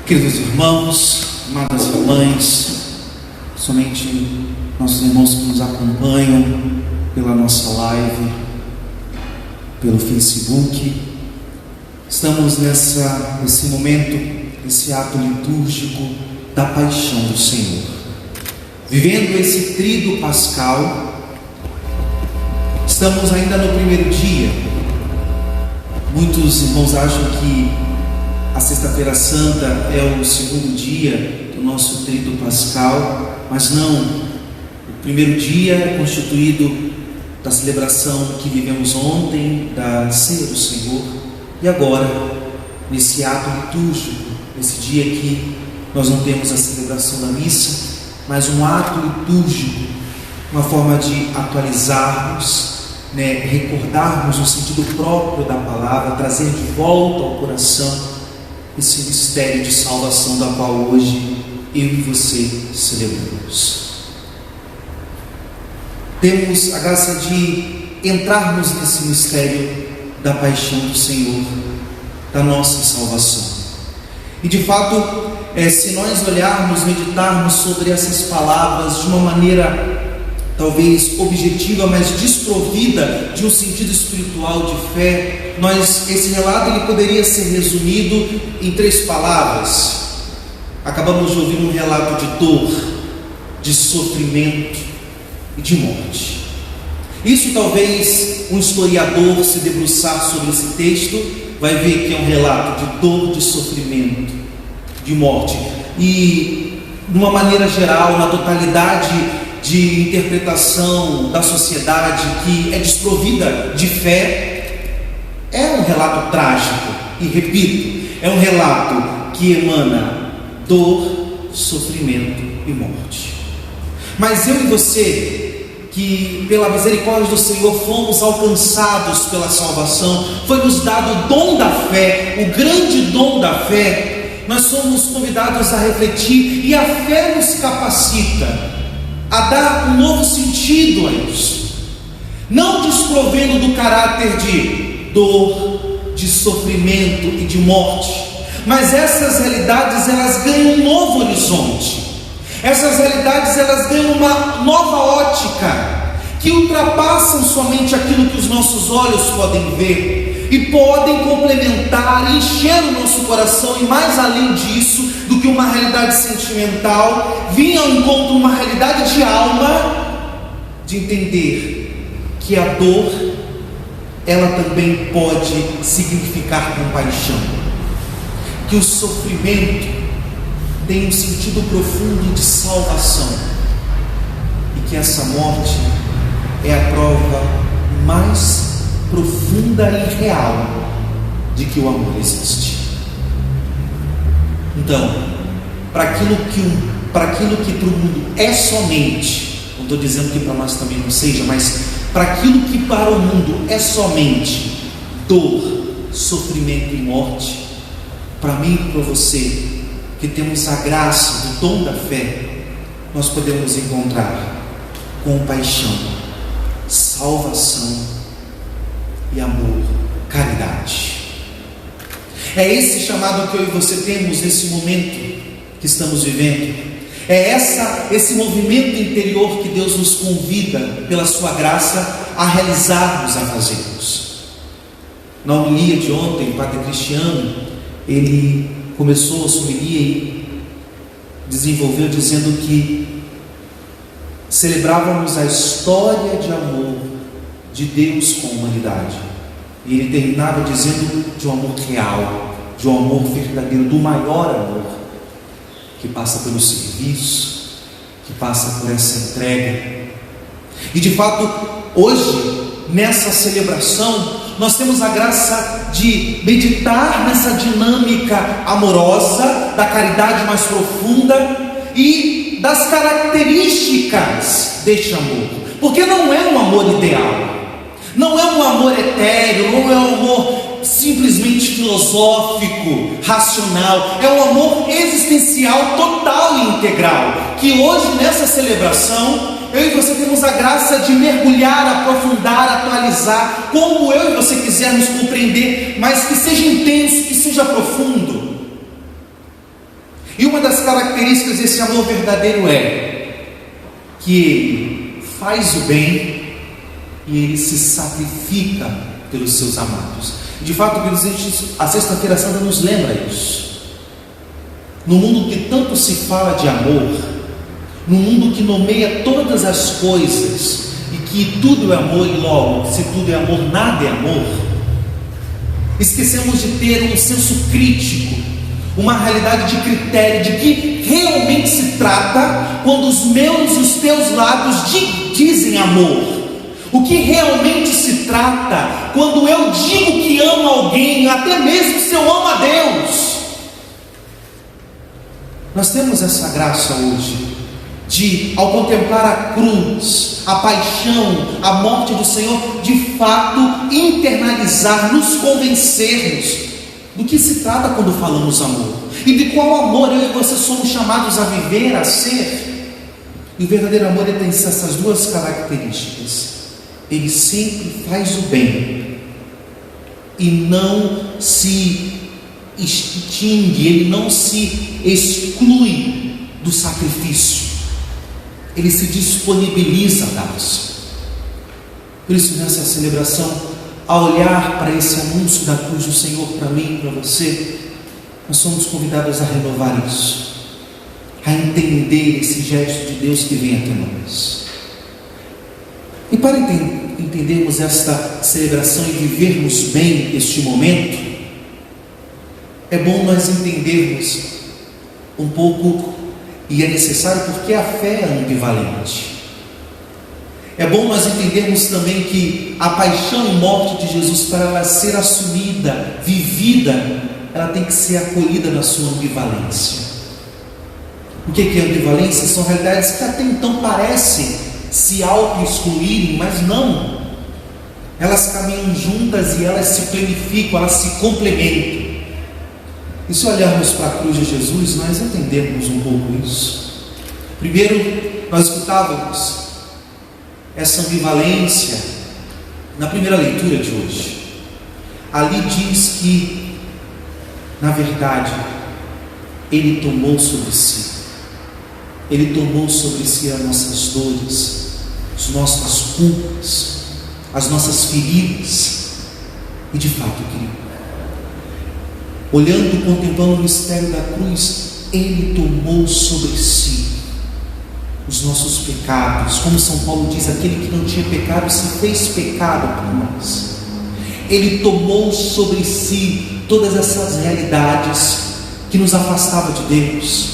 Queridos irmãos, amadas irmãs, somente nossos irmãos que nos acompanham pela nossa live, pelo Facebook, estamos nesse momento, esse ato litúrgico da paixão do Senhor, vivendo esse tríduo pascal. Estamos ainda no primeiro dia. Muitos irmãos acham que a Sexta-feira Santa é o segundo dia do nosso tríduo pascal, mas não. O primeiro dia é constituído da celebração que vivemos ontem, da ceia do Senhor, e agora, nesse ato litúrgico, nesse dia que nós não temos a celebração da missa, mas um ato litúrgico, uma forma de atualizarmos, recordarmos o sentido próprio da palavra, trazer de volta ao coração esse mistério de salvação da qual hoje eu e você celebramos. Temos a graça de entrarmos nesse mistério da paixão do Senhor, da nossa salvação. E de fato, se nós olharmos, meditarmos sobre essas palavras de uma maneira talvez objetiva, mas desprovida de um sentido espiritual de fé, esse relato ele poderia ser resumido em 3 palavras. Acabamos de ouvir um relato de dor, de sofrimento e de morte. Isso talvez um historiador, se debruçar sobre esse texto, vai ver que é um relato de dor, de sofrimento, de morte. E de uma maneira geral, na totalidade de interpretação da sociedade que é desprovida de fé, é um relato trágico. E repito, é um relato que emana dor, sofrimento e morte. Mas eu e você, que pela misericórdia do Senhor fomos alcançados pela salvação, foi nos dado o dom da fé, o grande dom da fé. Nós somos convidados a refletir, e a fé nos capacita a dar um novo sentido a isso, não desprovendo do caráter de dor, de sofrimento e de morte, mas essas realidades elas ganham um novo horizonte, essas realidades elas ganham uma nova ótica, que ultrapassam somente aquilo que os nossos olhos podem ver, e podem complementar, encher o nosso coração, e mais além disso, do que uma realidade sentimental, vir ao encontro de uma realidade de alma, de entender que a dor, ela também pode significar compaixão, que o sofrimento tem um sentido profundo de salvação, e que essa morte é a prova mais profunda e real de que o amor existe. Então, para aquilo que para o mundo é somente, não estou dizendo que para nós também não seja, mas para aquilo que para o mundo é somente dor, sofrimento e morte, para mim e para você, que temos a graça do dom da fé, nós podemos encontrar compaixão, salvação e amor, caridade. É esse chamado que eu e você temos nesse momento que estamos vivendo. É esse movimento interior que Deus nos convida, pela sua graça, a realizarmos, a fazermos. Na homilia de ontem, o Padre Cristiano, ele começou a sua homilia e desenvolveu dizendo que celebrávamos a história de amor de Deus com a humanidade, e ele terminava dizendo de um amor real, de um amor verdadeiro, do maior amor, que passa pelo serviço, que passa por essa entrega. E de fato, hoje, nessa celebração, nós temos a graça de meditar nessa dinâmica amorosa, da caridade mais profunda e das características deste amor, porque não é um amor ideal, não é um amor etéreo, não é um amor simplesmente filosófico, racional, é um amor existencial, total e integral, que hoje nessa celebração, eu e você temos a graça de mergulhar, aprofundar, atualizar, como eu e você quisermos compreender, mas que seja intenso, que seja profundo. E uma das características desse amor verdadeiro é que ele faz o bem e ele se sacrifica pelos seus amados. De fato, a Sexta-feira Santa nos lembra isso. No mundo que tanto se fala de amor, no mundo que nomeia todas as coisas e que tudo é amor e logo, se tudo é amor, nada é amor, esquecemos de ter um senso crítico, uma realidade de critério, de que realmente se trata quando os meus e os teus lábios dizem amor. O que realmente se trata quando eu digo que amo alguém, até mesmo se eu amo a Deus. Nós temos essa graça hoje de, ao contemplar a cruz, a paixão, a morte do Senhor, de fato internalizar, nos convencermos do que se trata quando falamos amor, e de qual amor eu e você somos chamados a viver, a ser. E o verdadeiro amor tem essas duas características: ele sempre faz o bem e não se extingue, ele não se exclui do sacrifício, ele se disponibiliza a dar-se. Por isso, nessa celebração, a olhar para esse anúncio da cruz do Senhor para mim e para você, nós somos convidados a renovar isso, a entender esse gesto de Deus que vem até nós. E para entendermos esta celebração e vivermos bem este momento, é bom nós entendermos um pouco, e é necessário porque a fé é ambivalente. É bom nós entendermos também que a paixão e morte de Jesus, para ela ser assumida, vivida, ela tem que ser acolhida na sua ambivalência. O que é ambivalência? São realidades que até então parecem se auto-excluírem, mas não. Elas caminham juntas e elas se planificam, elas se complementam. E se olharmos para a cruz de Jesus, nós entendemos um pouco isso. Primeiro, nós escutávamos essa ambivalência na primeira leitura de hoje. Ali diz que, na verdade, ele tomou sobre si as nossas dores, as nossas culpas, as nossas feridas. E de fato, querido, olhando, contemplando o mistério da cruz, ele tomou sobre si os nossos pecados. Como São Paulo diz, aquele que não tinha pecado se fez pecado por nós. Ele tomou sobre si todas essas realidades que nos afastavam de Deus.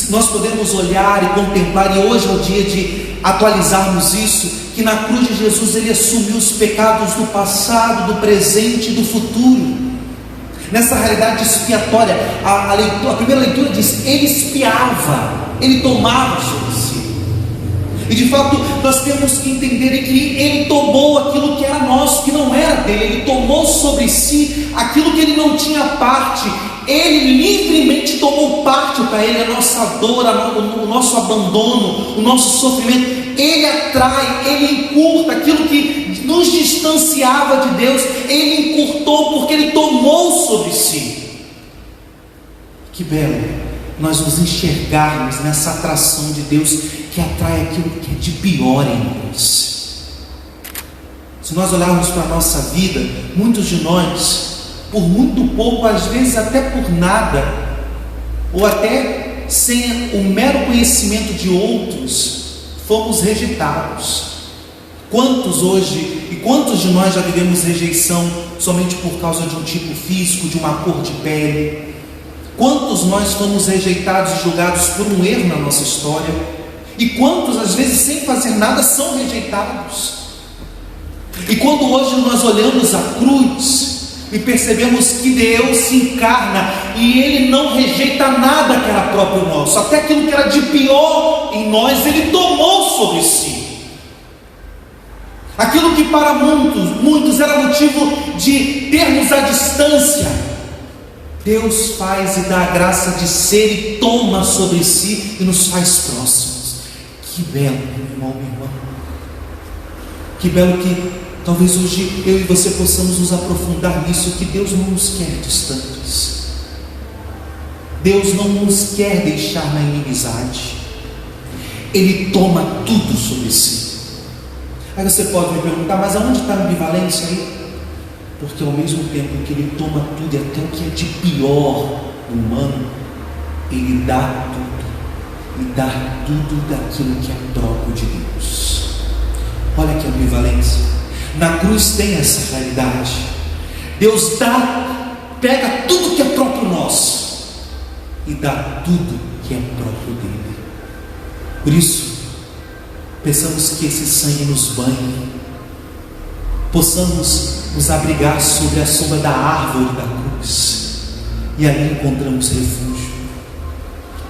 Nós podemos olhar e contemplar, e hoje é o dia de atualizarmos isso, que na cruz de Jesus ele assumiu os pecados do passado, do presente e do futuro. Nessa realidade expiatória, a primeira leitura diz: ele expiava, ele tomava sobre si. E de fato nós temos que entender que ele tomou aquilo que era nosso, que não era dele. Ele tomou sobre si aquilo que ele não tinha parte. Ele livremente tomou parte para ele, a nossa dor, o nosso abandono, o nosso sofrimento. Ele atrai, ele encurta aquilo que nos distanciava de Deus. Ele encurtou porque ele tomou sobre si. Que belo nós nos enxergarmos nessa atração de Deus, que atrai aquilo que é de pior em nós. Se nós olharmos para a nossa vida, muitos de nós, por muito pouco, às vezes até por nada, ou até sem o mero conhecimento de outros, fomos rejeitados. Quantos hoje, e quantos de nós já vivemos rejeição somente por causa de um tipo físico, de uma cor de pele? Quantos nós fomos rejeitados e julgados por um erro na nossa história? E quantos, às vezes, sem fazer nada, são rejeitados? E quando hoje nós olhamos a cruz e percebemos que Deus se encarna e Ele não rejeita nada que era próprio nosso, até aquilo que era de pior em nós, Ele tomou sobre si. Aquilo que para muitos era motivo de termos a distância, Deus faz e dá a graça de ser e toma sobre si e nos faz próximos. Que belo, meu irmão, minha irmã. Que belo que talvez hoje eu e você possamos nos aprofundar nisso, que Deus não nos quer distantes. Deus não nos quer deixar na inimizade. Ele toma tudo sobre si. Aí você pode me perguntar, mas aonde está a ambivalência aí? Porque ao mesmo tempo que Ele toma tudo, e até o que é de pior no humano, Ele dá tudo. E dá tudo daquilo que é próprio de Deus. Olha que ambivalência. Na cruz tem essa realidade. Deus pega tudo que é próprio nosso e dá tudo que é próprio dele. Por isso, pensamos que esse sangue nos banhe, possamos nos abrigar sobre a sombra da árvore da cruz, e ali encontramos refúgio.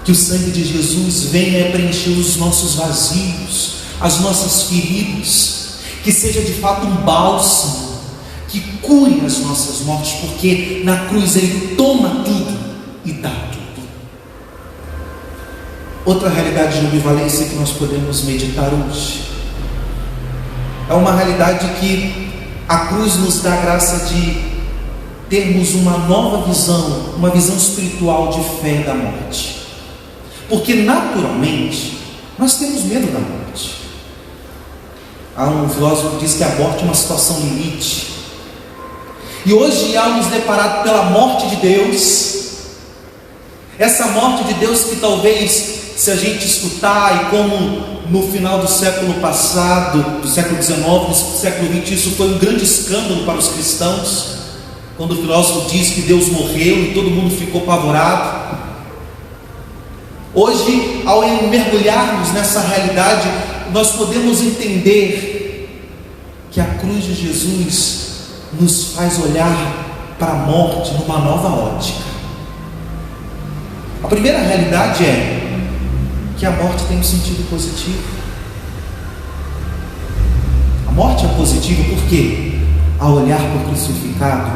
Que o sangue de Jesus venha preencher os nossos vazios, as nossas feridas, que seja de fato um bálsamo, que cure as nossas mortes, porque na cruz Ele toma tudo e dá tudo. Outra realidade de ambivalência que nós podemos meditar hoje é uma realidade que a cruz nos dá a graça de termos uma nova visão, uma visão espiritual de fé da morte. Porque naturalmente nós temos medo da morte. Há um filósofo que diz que a morte é uma situação limite. E hoje, ao nos deparar pela morte de Deus, essa morte de Deus que talvez, se a gente escutar, e como no final do século passado, do século XIX, do século XX, isso foi um grande escândalo para os cristãos, quando o filósofo diz que Deus morreu e todo mundo ficou apavorado. Hoje, ao mergulharmos nessa realidade, nós podemos entender que a cruz de Jesus nos faz olhar para a morte numa nova ótica. A primeira realidade é que a morte tem um sentido positivo. A morte é positiva porque, ao olhar para o crucificado,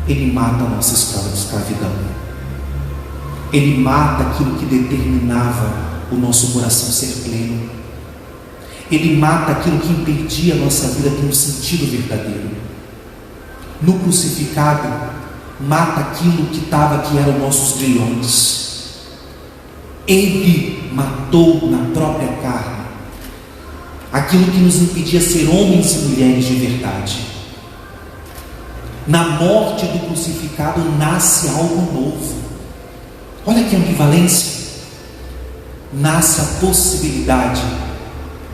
Ele mata a nossa escravidão. Ele mata aquilo que determinava o nosso coração ser pleno. Ele mata aquilo que impedia a nossa vida ter um sentido verdadeiro. No crucificado, mata aquilo que eram nossos grilhões. Ele matou na própria carne aquilo que nos impedia ser homens e mulheres de verdade. Na morte do crucificado nasce algo novo. Olha que ambivalência. Nasce a possibilidade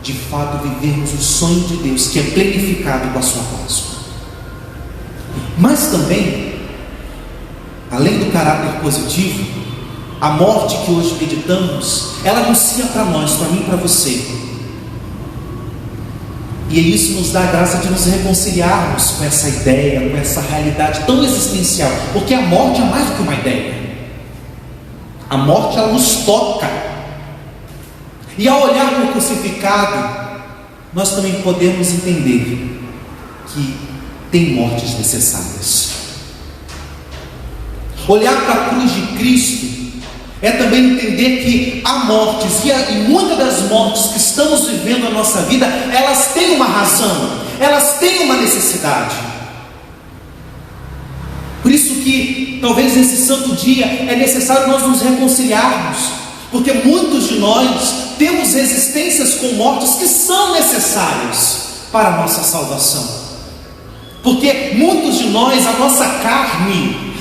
de fato vivermos o sonho de Deus, que é plenificado com a sua Páscoa. Mas também, além do caráter positivo, a morte que hoje meditamos, ela anuncia para nós, para mim e para você, e isso nos dá a graça de nos reconciliarmos com essa ideia, com essa realidade tão existencial, porque a morte é mais do que uma ideia. A morte, ela nos toca. E ao olhar para o crucificado, nós também podemos entender que tem mortes necessárias. Olhar para a cruz de Cristo é também entender que há mortes, e muitas das mortes que estamos vivendo na nossa vida, elas têm uma razão, elas têm uma necessidade. Por isso que talvez nesse santo dia é necessário nós nos reconciliarmos, porque muitos de nós temos resistências com mortes que são necessárias para a nossa salvação. Porque muitos de nós, a nossa carne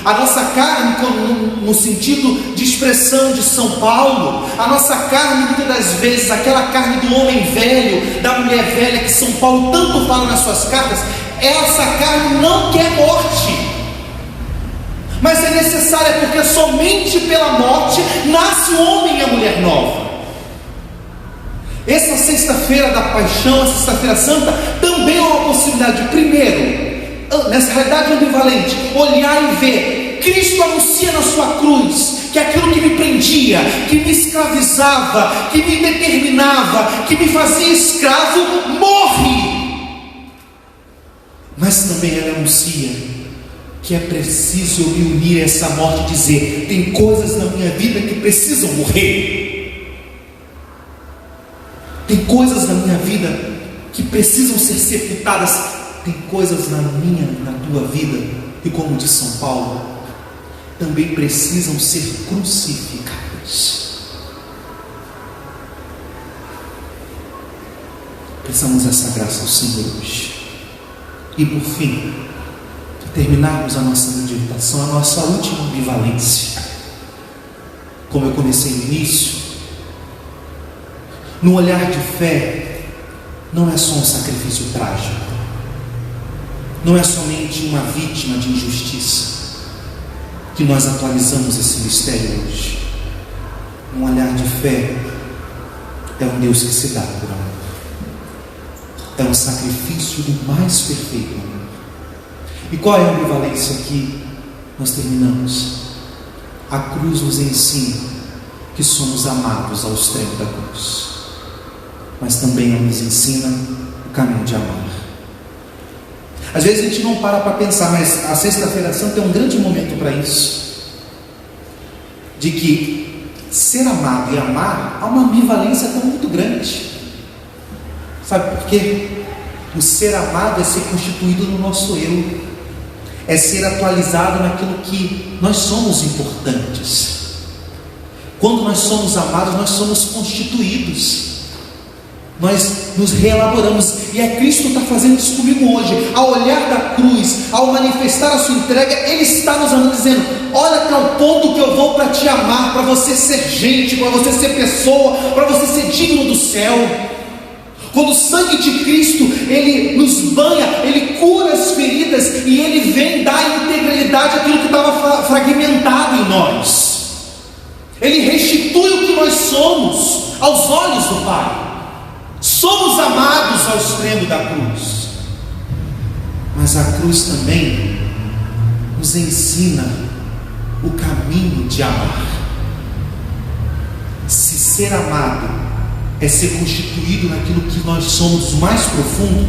no sentido de expressão de São Paulo, a nossa carne muitas das vezes, aquela carne do homem velho, da mulher velha que São Paulo tanto fala nas suas cartas, essa carne não quer morte. Mas é necessária porque somente pela morte nasce o homem e a mulher nova. Essa sexta-feira da paixão, a sexta-feira santa, também é uma possibilidade. Primeiro, nessa realidade ambivalente, olhar e ver. Cristo anuncia na sua cruz que aquilo que me prendia, que me escravizava, que me determinava, que me fazia escravo, morre. Mas também ela anuncia que é preciso eu me unir a essa morte e dizer: tem coisas na minha vida que precisam morrer, tem coisas na minha vida que precisam ser sepultadas, tem coisas na minha, na tua vida, e como diz São Paulo, também precisam ser crucificadas. Peçamos essa graça ao Senhor hoje. E por fim, terminarmos a nossa meditação, a nossa última ambivalência. Como eu comecei no início, no olhar de fé, não é só um sacrifício trágico, não é somente uma vítima de injustiça que nós atualizamos esse mistério hoje. Um olhar de fé é um Deus que se dá por amor, é um sacrifício do mais perfeito amor. E qual é a ambivalência que nós terminamos? A cruz nos ensina que somos amados ao extremo da cruz, mas também nos ensina o caminho de amar. Às vezes a gente não para pensar, mas a Sexta-feira Santa é um grande momento para isso, de que ser amado e amar há uma ambivalência tão muito grande. Sabe por quê? O ser amado é ser constituído no nosso eu, é ser atualizado naquilo que nós somos importantes. Quando nós somos amados, nós somos constituídos, nós nos reelaboramos, e é Cristo que está fazendo isso comigo hoje. Ao olhar da cruz, ao manifestar a sua entrega, Ele está nos amando, dizendo: olha até o ponto que eu vou para te amar, para você ser gente, para você ser pessoa, para você ser digno do céu. Quando o sangue de Cristo, Ele nos banha, Ele cura as feridas, e Ele vem dar integralidade àquilo que estava fragmentado em nós. Ele restitui o que nós somos aos olhos do Pai. Somos amados ao extremo da cruz, mas a cruz também nos ensina o caminho de amar. Se ser amado é ser constituído naquilo que nós somos mais profundo,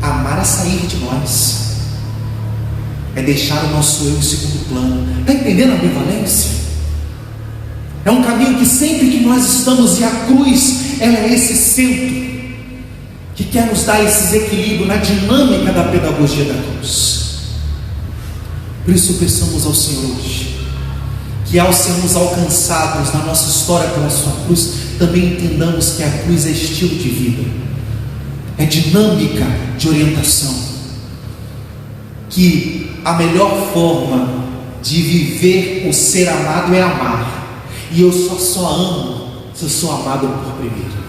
amar é sair de nós, é deixar o nosso eu em segundo plano. Está entendendo a ambivalência? É um caminho que sempre que nós estamos, e a cruz, ela é esse centro que quer nos dar esse desequilíbrio na dinâmica da pedagogia da cruz. Por isso peçamos ao Senhor hoje, que ao sermos alcançados na nossa história pela sua cruz, também entendamos que a cruz é estilo de vida, é dinâmica de orientação, que a melhor forma de viver o ser amado é amar, e eu só amo se eu sou amado por primeiro.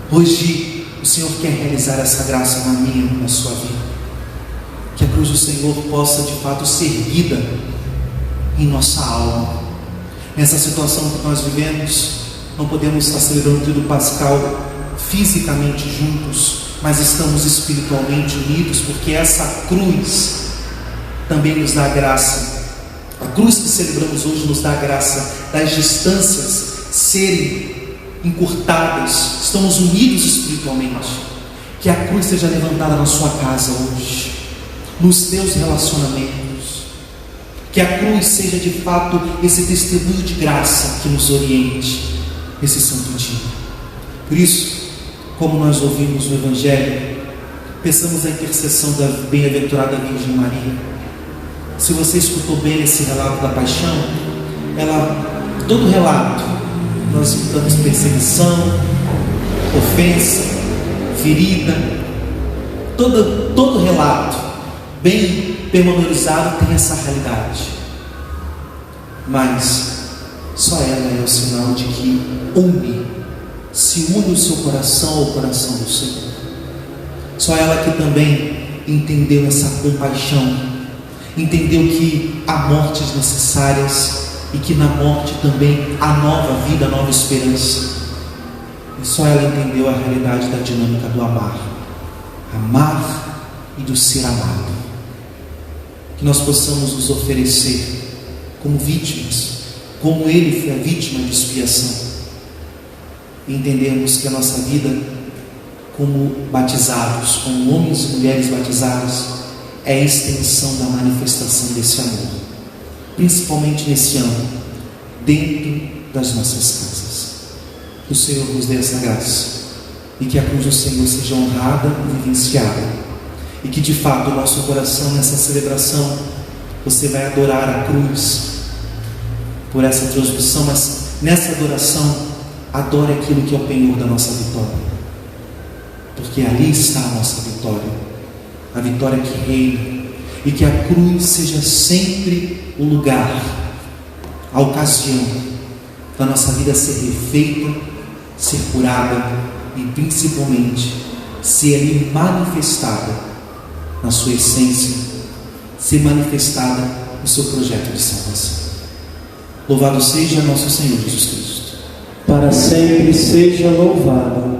Hoje o Senhor quer realizar essa graça na minha, na sua vida, que a cruz do Senhor possa de fato ser erguida em nossa alma. Nessa situação que nós vivemos, não podemos estar celebrando o Tríduo Pascal fisicamente juntos, mas estamos espiritualmente unidos, porque essa cruz também nos dá graça. A cruz que celebramos hoje nos dá graça das distâncias serem encurtadas. Estamos unidos espiritualmente. Que a cruz seja levantada na sua casa hoje, nos teus relacionamentos. Que a cruz seja de fato esse testemunho de graça que nos oriente esse santo dia. Por isso, como nós ouvimos no Evangelho, peçamos a intercessão da bem-aventurada Virgem Maria. Se você escutou bem esse relato da paixão, todo relato, nós escutamos perseguição, ofensa, ferida, todo relato bem pormenorizado tem essa realidade, mas só ela é o sinal de que se une o seu coração ao coração do Senhor. Só ela que também entendeu essa compaixão, entendeu que há mortes necessárias e que na morte também há nova vida, nova esperança. E só ela entendeu a realidade da dinâmica do amar e do ser amado. Que nós possamos nos oferecer como vítimas, como Ele foi a vítima de expiação, e entendermos que a nossa vida como batizados, como homens e mulheres batizados, é a extensão da manifestação desse amor, principalmente nesse ano, dentro das nossas casas. Que o Senhor nos dê essa graça, e que a cruz do Senhor seja honrada e vivenciada, e que de fato o nosso coração nessa celebração você vai adorar a cruz por essa transmissão, mas nessa adoração, adore aquilo que é o penhor da nossa vitória, porque ali está a nossa vitória, a vitória que reina, e que a cruz seja sempre o lugar, a ocasião da nossa vida ser refeita, ser curada e principalmente ser ali manifestada na sua essência, ser manifestada no seu projeto de salvação. Louvado seja nosso Senhor Jesus Cristo. Para sempre seja louvado.